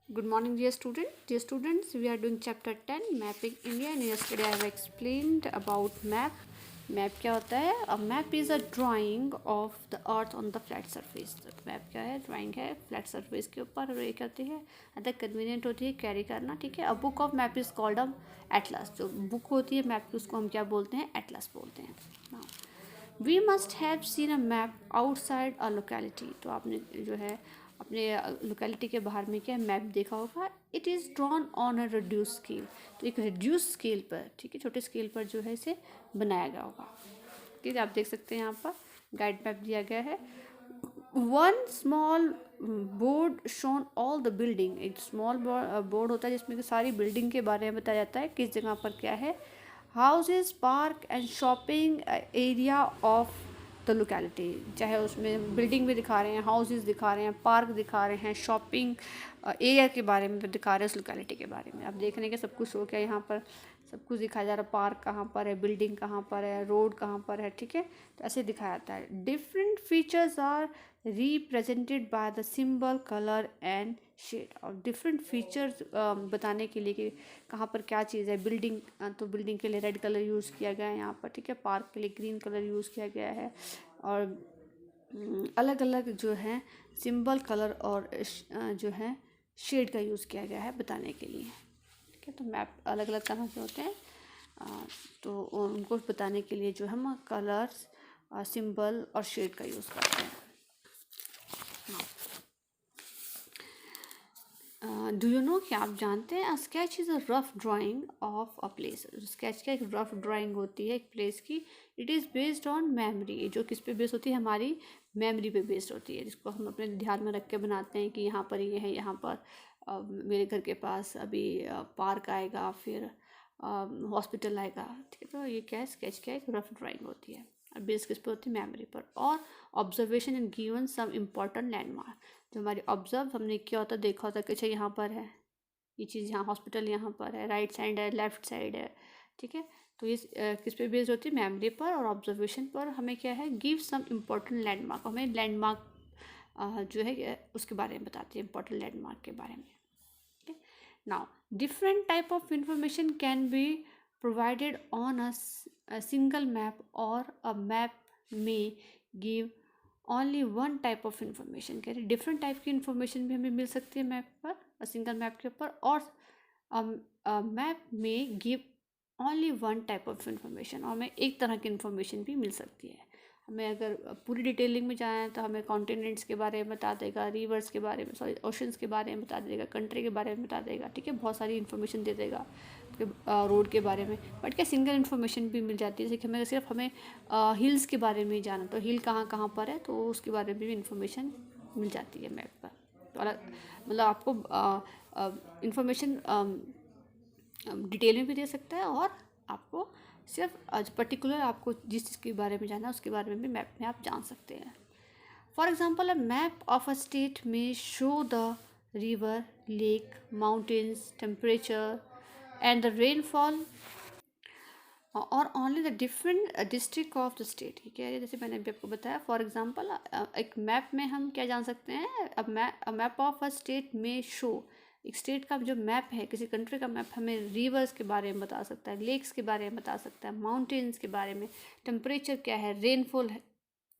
Good morning, dear student. Dear students, we are doing chapter 10 Mapping India and yesterday I have explained about map. Map क्या होता है? A map is a drawing of the earth on the flat surface. तो map क्या है? Drawing है flat surface के ऊपर और ये क्या होती है? अतः कन्वीनियंट होती है कैरी करना, ठीक है. A book of map is called a Atlas. जो बुक होती है मैप की उसको हम क्या बोलते हैं? एटलस बोलते हैं. We must have seen a map outside a locality. तो आपने जो है अपने लोकेलिटी के बाहर में क्या मैप देखा होगा. It is drawn on a reduce scale. तो एक रिड्यूस स्केल पर, ठीक है, छोटे स्केल पर जो है इसे बनाया गया होगा. ठीक है, आप देख सकते हैं यहाँ पर गाइड मैप दिया गया है. One small board shown all the building. एक स्मॉल बोर्ड होता है जिसमें कि सारी बिल्डिंग के बारे में बताया जाता है किस जगह पर क्या है. Houses, park and shopping area of the locality. चाहे उसमें बिल्डिंग भी दिखा रहे हैं, हाउसेज दिखा रहे हैं, पार्क दिखा रहे हैं, शॉपिंग एरिया के बारे में दिखा रहे हैं, उस लोकेलिटी के बारे में. आप देख रहे हैं कि सब कुछ हो गया यहाँ पर, सब कुछ दिखाया जा रहा है. पार्क कहाँ पर है, बिल्डिंग कहाँ पर है, रोड कहाँ पर है, ठीक है. तो ऐसे दिखाया जाता है. Different features are represented by the symbol, colour and shade. और डिफरेंट फीचर्स बताने के लिए कि कहाँ पर क्या चीज़ है. बिल्डिंग, तो बिल्डिंग के लिए रेड कलर यूज़ किया गया है यहाँ पर, ठीक है. पार्क के लिए ग्रीन कलर यूज़ किया गया है. और अलग अलग जो है सिंबल, कलर और जो है शेड का यूज़ किया गया है बताने के लिए, ठीक है. तो मैप अलग अलग तरह के होते हैं, तो उनको बताने के लिए जो हम कलर्स, सिंबल और शेड का यूज़ करते हैं. डू यू नो, क्या आप जानते हैं sketch is a rough drying of a place. Sketch क्या एक रफ ड्राइंग होती है एक प्लेस की. It is based on memory. जो किस पे बेस्ड होती है? हमारी मेमोरी पे बेस्ड होती है, जिसको हम अपने ध्यान में रख के बनाते हैं कि यहाँ पर ये है, यहाँ पर मेरे घर के पास अभी पार्क आएगा, फिर हॉस्पिटल आएगा, ठीक है. तो ये क्या है? स्केच क्या है? एक रफ ड्राइंग होती है. बेस किस पे होती है? मेमोरी पर. और observation and given some important landmark. जो हमारी ऑब्जर्व हमने किया होता, देखा होता कि अच्छा यहाँ पर है ये चीज़, यहाँ हॉस्पिटल यहाँ पर है, राइट साइड है, लेफ्ट साइड है, ठीक है. तो ये किस पे बेस्ड होती है? मेमोरी पर और ऑब्जर्वेशन पर. हमें क्या है? Give some important landmark. हमें लैंडमार्क जो है उसके बारे में बताती है, इम्पोर्टेंट लैंडमार्क के बारे में. Now, different type of information can be provided on a single map, or a map may give only one type of information. कह रहे डिफरेंट टाइप की इंफॉर्मेशन भी हमें मिल सकती है मैप पर, सिंगल मैप के ऊपर. और मैप में give only one type of information. और हमें एक तरह की इंफॉर्मेशन भी मिल सकती है. हमें अगर पूरी डिटेलिंग में जाए तो हमें कॉन्टिनेंट्स के बारे में बता देगा, रिवर्स के बारे में, सॉरी ओशंस के बारे में बता देगा, कंट्री के बारे में बता देगा, ठीक है. बहुत सारी इन्फॉर्मेशन दे देगा रोड के बारे में. बट क्या सिंगल इन्फॉर्मेशन भी मिल जाती है. जैसे हमें सिर्फ हमें हिल्स के बारे में ही जाना, तो हिल कहाँ कहाँ पर है, तो उसके बारे में भी इन्फॉर्मेशन मिल जाती है मैप पर. तो अलग मतलब आपको इन्फॉर्मेशन डिटेल में भी दे सकता है, और आपको सिर्फ पर्टिकुलर आपको जिस चीज़ के बारे में जानना है उसके बारे में भी मैप में आप जान सकते हैं. For example, a map of a state में show the river, lake, mountains, temperature and the rainfall और only the different district of the state. ठीक है, जैसे मैंने अभी आपको बताया. फॉर एग्जांपल, एक मैप में हम क्या जान सकते हैं? अब मैप ऑफ अ स्टेट में शो, एक स्टेट का जो मैप है, किसी कंट्री का मैप हमें रिवर्स के बारे में बता सकता है, लेक्स के बारे में बता सकता है, माउंटेन्स के बारे में, टेम्परेचर क्या है, रेनफॉल है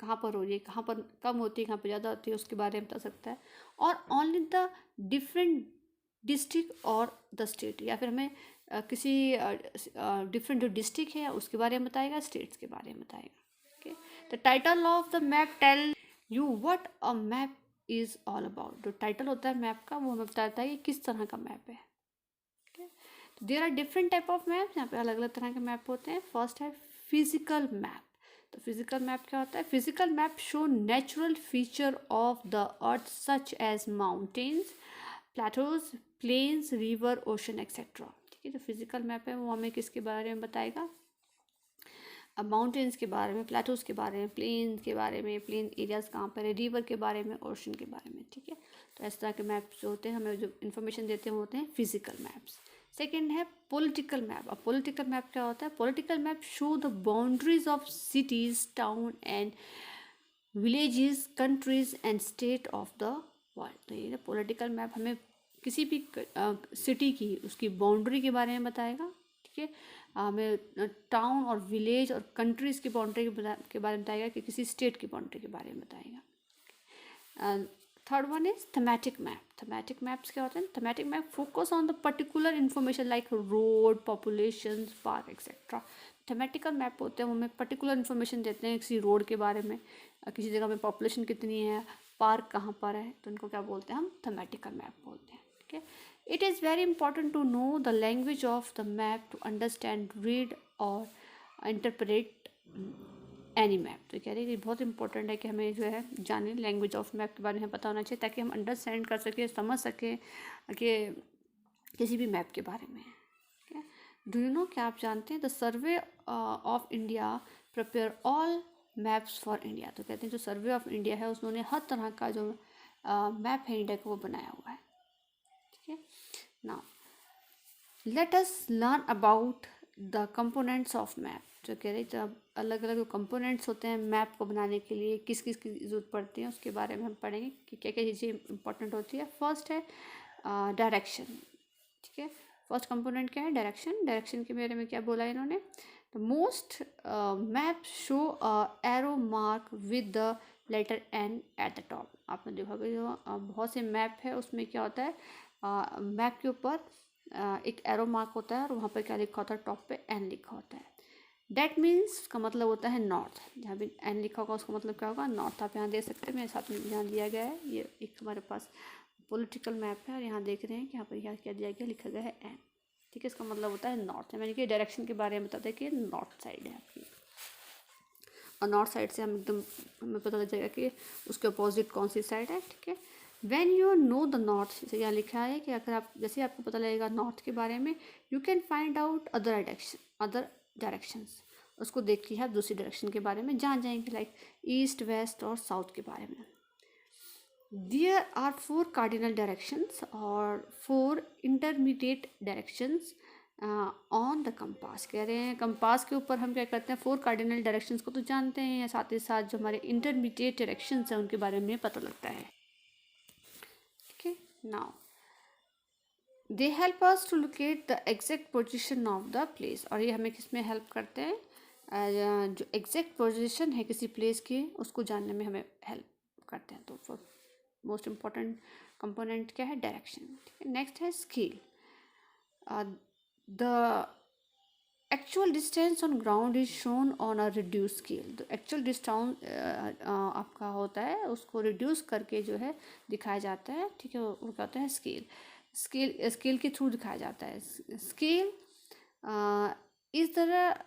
कहाँ पर हो रही है, कहाँ पर कम होती है, कहाँ पर ज़्यादा होती है, उसके बारे में बता सकता है. और ओनली द डिफरेंट डिस्ट्रिक्ट और द स्टेट, या फिर हमें किसी डिफरेंट जो डिस्ट्रिक्ट है उसके बारे में बताएगा, स्टेट्स के बारे में बताएगा. Okay, the title of the map tell you what a map is all about. जो टाइटल होता है मैप का वो हमें बताता है कि किस तरह का मैप है. तो there are different type of map. यहाँ पे अलग अलग तरह के मैप होते हैं. फर्स्ट है फिजिकल मैप. तो फिजिकल मैप क्या होता है? Physical map show natural feature of the earth such as mountains, plateaus, plains, river, ocean etcetera. ठीक है, जो फिजिकल मैप है वो हमें किसके बारे में बताएगा? अब माउंटेन्स के बारे में, प्लेटोज के बारे में, प्लेन के बारे में, प्लेन एरियाज कहाँ पर है, रिवर के बारे में, ओशन के बारे में. ठीक है, तो इस तरह के मैप्स जो होते हैं हमें जो इन्फॉर्मेशन देते हैं वो होते हैं फिजिकल मैप्स. सेकेंड है पॉलिटिकल मैप. अब पॉलिटिकल मैप क्या होता है? Political map show the boundaries of cities, town and villages, countries and state of the world. तो ये पॉलिटिकल मैप हमें किसी भी सिटी की उसकी बाउंड्री के बारे में बताएगा, ठीक है। हमें टाउन और विलेज और कंट्रीज़ की बाउंड्री के बारे में बताएगा, कि किसी स्टेट की बाउंड्री के बारे में बताएगा। Third one is thematic map. Thematic maps क्या होते हैं? Thematic map focus on the particular information like road, population, park etcetera. Thematical map होते हैं, वो हमें पर्टिकुलर इन्फॉर्मेशन देते हैं किसी रोड के बारे में, किसी जगह में पॉपुलेशन कितनी है, पार्क कहाँ पर है, तो उनको क्या बोलते हैं? हम थमेटिकल मैप बोलते हैं, ठीक है। It is very important to know the language of the map to understand, read और इंटरप्रेट एनी मैप। तो कह रहे हैं कि बहुत इंपॉर्टेंट है कि हमें जो है जाने लैंग्वेज ऑफ मैप के बारे में पता होना चाहिए, ताकि हम अंडरस्टैंड कर सकें, समझ सकें कि किसी भी मैप के बारे में, ठीक है। डू यू नो, क्या आप जानते हैं? The survey of India prepare all maps for India. तो कहते हैं जो सर्वे ऑफ इंडिया है उन्होंने हर तरह का जो मैप है इंडिया का वो बनाया हुआ है, ठीक है। Now let us learn about the components of map. जो कह रहे जब अलग अलग जो कंपोनेंट्स होते हैं मैप को बनाने के लिए, किस किस की ज़रूरत पड़ती है, उसके बारे में हम पढ़ेंगे कि क्या क्या चीज़ें इंपॉर्टेंट होती है। फर्स्ट है डायरेक्शन, ठीक है। फर्स्ट कंपोनेंट क्या है? डायरेक्शन। डायरेक्शन के बारे में क्या बोला इन्होंने? The most map show arrow mark with the letter N at the top. आपने देखा कि जो बहुत से मैप है उसमें क्या होता है, मैप के ऊपर एक एरो मार्क होता है और वहाँ पर क्या लिखा होता है? टॉप पे एन लिखा होता है। डेट मीन्स का मतलब होता है नॉर्थ। जहाँ भी एन लिखा होगा उसका मतलब क्या होगा? नॉर्थ। आप यहाँ देख सकते हैं, मेरे साथ में यहाँ दिया गया है, ये एक हमारे पास पॉलिटिकल मैप है और यहाँ देख रहे हैं कि यहाँ पर यहाँ क्या दिया गया, लिखा गया है एन, ठीक है। इसका मतलब होता है नॉर्थ है। मैंने कि डायरेक्शन के बारे में बताते हैं कि नॉर्थ साइड है आपकी, और नॉर्थ साइड से हम एकदम हमें पता लग जाएगा कि उसके अपोजिट कौन सी साइड है, ठीक है। When you know the north, जैसे यहाँ लिखा है कि अगर आप जैसे आपको पता लगेगा नॉर्थ के बारे में, you can find out other directions. उसको देख के आप दूसरी डायरेक्शन के बारे में जान जाएंगे, लाइक ईस्ट, वेस्ट और साउथ के बारे में। देयर आर 4 कार्डिनल डायरेक्शंस और 4 intermediate directions on the compass. कह रहे हैं कंपास के ऊपर हम क्या करते हैं? 4 कार्डिनल डायरेक्शंस को तो जानते हैं, साथ ही साथ जो हमारे इंटरमीडिएट डायरेक्शंस हैं उनके बारे में पता लगता है, ठीक है। Now they help us to locate the exact position of the place. और ये हमें किस में हेल्प करते हैं? जो एग्जैक्ट पोजिशन है किसी प्लेस की उसको जानने में हमें हेल्प करते हैं। तो मोस्ट इम्पॉर्टेंट कंपोनेंट क्या है? डायरेक्शन, ठीक है। नेक्स्ट है scale. The actual distance on ground is shown on a reduce scale. तो एक्चुअल डिस्टेंस आपका होता है उसको रिड्यूस करके जो है दिखाया जाता है, ठीक है। वो क्या होता है? स्केल के थ्रू दिखाया जाता है। Scale is the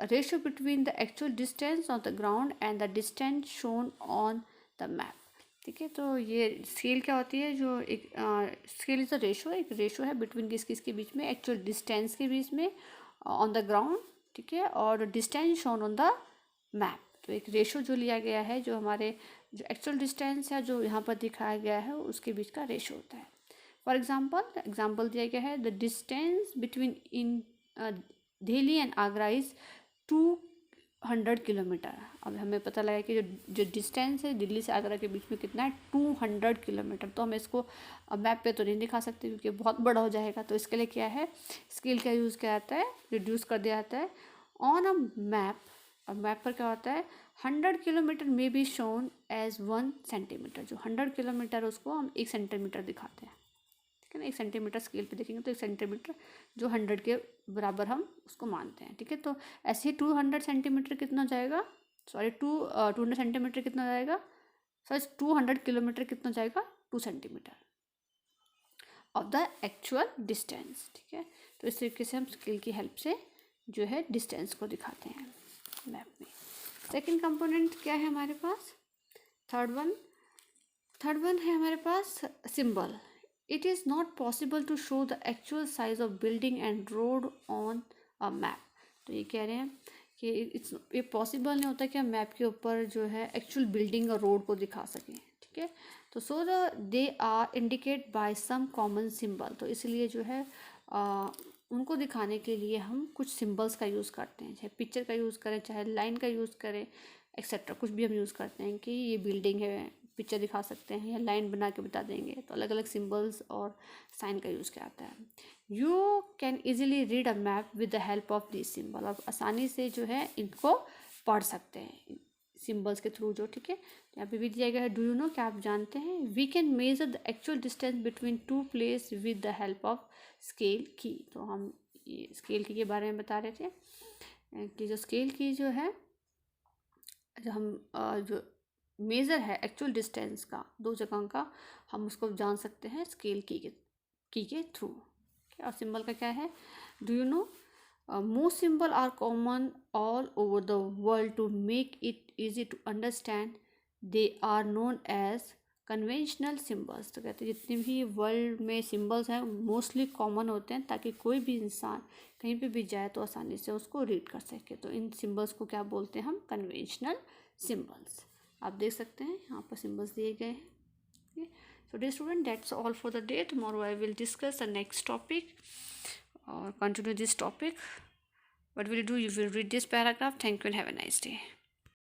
ratio between the actual distance on the ground and the distance shown on the map, ठीक है। तो ये स्केल क्या होती है? जो एक स्केल इज द रेशो, एक रेशो है बिटवीन किस किस के बीच में? एक्चुअल डिस्टेंस के बीच में ऑन द ग्राउंड, ठीक है, और distance shown on the map. तो एक रेशो जो लिया गया है, जो हमारे जो एक्चुअल डिस्टेंस है जो यहाँ पर दिखाया गया है उसके बीच का रेशो होता है। फॉर एग्जाम्पल दिया गया है, the distance between in Delhi and Agra is 200 kilometre. अब हमें पता लगा कि जो डिस्टेंस है दिल्ली से आगरा के बीच में कितना है? 200 किलोमीटर। तो हम इसको मैप पे तो नहीं दिखा सकते क्योंकि बहुत बड़ा हो जाएगा। तो इसके लिए क्या है? स्केल का यूज़ किया जाता है, रिड्यूस कर दिया जाता है ऑन अ मैप। और मैप पर क्या होता है? 100 किलोमीटर में बी शोन एज 1 सेंटीमीटर। जो 100 किलोमीटर उसको हम 1 सेंटीमीटर दिखाते हैं, ठीक है ना। 1 सेंटीमीटर स्केल पे देखेंगे तो 1 सेंटीमीटर जो 100 के बराबर हम उसको मानते हैं, ठीक है। तो ऐसे ही 200 सेंटीमीटर कितना हो जाएगा? सॉरी 200 सेंटीमीटर कितना हो जाएगा? सॉरी 200 किलोमीटर कितना हो जाएगा? 2 centimetre of the actual distance, ठीक है। तो इस तरीके से हम स्केल की हेल्प से जो है डिस्टेंस को दिखाते हैं मैप में। सेकेंड कंपोनेंट क्या है हमारे पास? थर्ड वन है हमारे पास symbol. It is not possible to show the actual size of building and road on a map। तो ये कह रहे हैं कि ये पॉसिबल नहीं होता कि हम मैप के ऊपर जो है एक्चुअल बिल्डिंग और रोड को दिखा सकें, ठीक है। तो so they are indicate by some common symbol. तो इसलिए जो है उनको दिखाने के लिए हम कुछ सिंबल्स का यूज़ करते हैं, चाहे पिक्चर का यूज़ करें, चाहे लाइन का यूज़ करें, एक्सेट्रा कुछ भी हम यूज़ करते हैं कि ये बिल्डिंग है, पिक्चर दिखा सकते हैं या लाइन बना के बता देंगे। तो अलग अलग सिम्बल्स और साइन का यूज़ किया जाता है। You can easily read a map with the help of this symbol. आप आसानी से जो है इनको पढ़ सकते हैं सिम्बल्स के थ्रू जो, ठीक है। यहाँ पे भी दिया गया है, डू यू नो, क्या आप जानते हैं, we can measure the actual distance between two place with the help of scale की। तो हम ये स्केल की के बारे में बता रहे थे कि जो स्केल की जो है, जो हम जो मेज़र है एक्चुअल डिस्टेंस का दो जगह का, हम उसको जान सकते हैं स्केल की के थ्रू। और सिंबल का क्या है, do you know, most symbol are common all over the world to make it easy to understand, they are known as conventional symbols. तो कहते हैं जितने भी वर्ल्ड में सिम्बल्स हैं मोस्टली कॉमन होते हैं ताकि कोई भी इंसान कहीं पे भी जाए तो आसानी से उसको रीड कर सके। तो इन सिम्बल्स को क्या बोलते हैं हम, कन्वेंशनल सिम्बल्स। आप देख सकते हैं यहाँ पर सिम्बल्स दिए गए हैं। So dear student, that's all for the day. Tomorrow I will discuss the next topic और continue this topic. What will you do? You will read this paragraph. Thank you and have a nice day.